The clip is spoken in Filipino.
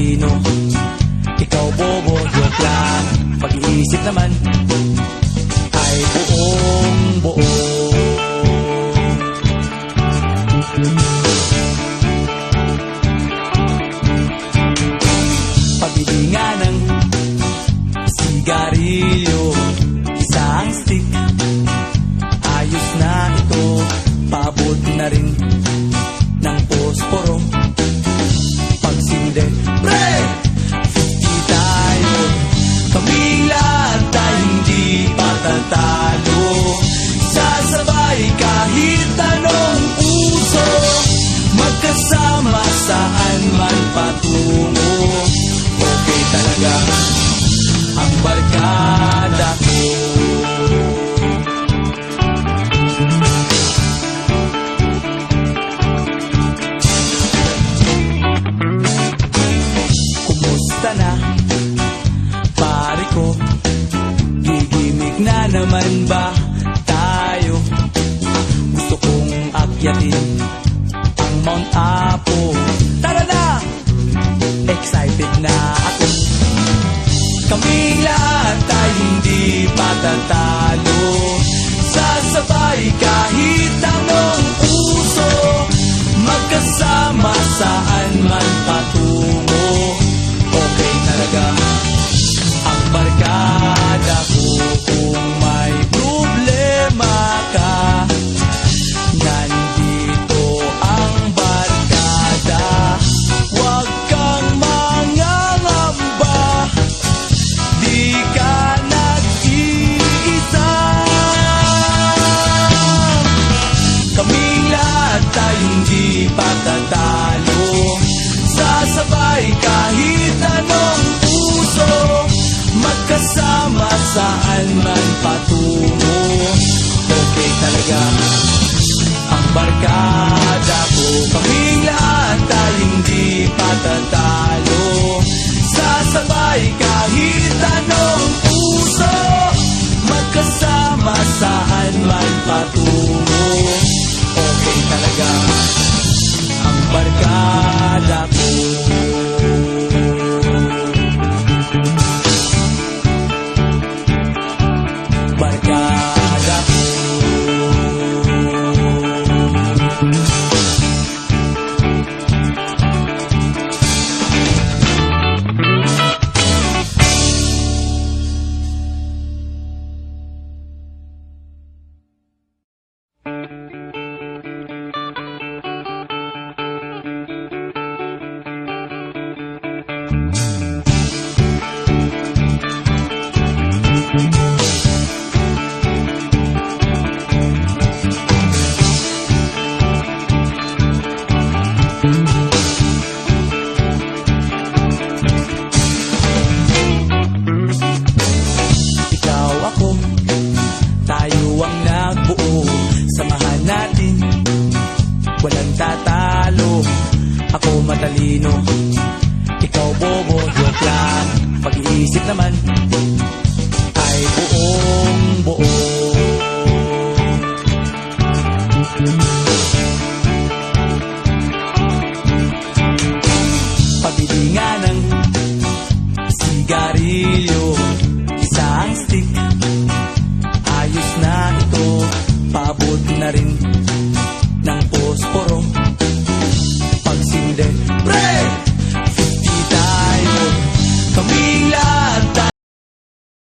matalino. Ikaw bobo, joke lang. Pag-iisip naman ay buong buo. Pabili nga ng sigarilyo, isang stick, ayos na ito. Paabot na rin ng posporo. Pagsinde, pre! 50 tayo, kaming lahat tayo hindi patatalo. Sasabay kahit anong uso, magkasama saan man patungo. Okay talaga ang barkada ko. Kumusta na, pare ko? Gigimik na naman ba tayo? Gusto kong akyatin ang Mount Apo. Tara na! Excited na ako. Kaming lahat tayo hindi patatalo. Sasabay kahit anong uso, magkasama saan man patungo. Okay talaga ang barkada ko. Kung may problema ka, nandito ang barkada. Huwag kang mangangamba, di ka nag-iisa. Kaming lahat tayo hindi patatalo. Sasabay kahit anong uso, magkasama saan man patungo. Okay talaga ang barkada ko. Kaming lahat tayo hindi patatalo. Sasabay kahit anong uso, magkasama saan man patungo. Okay talaga ang barkada ko. Barkada ko. Ikaw ako, tayo ang nagbuo. Samahan natin, walang tatalo. Ako matalino,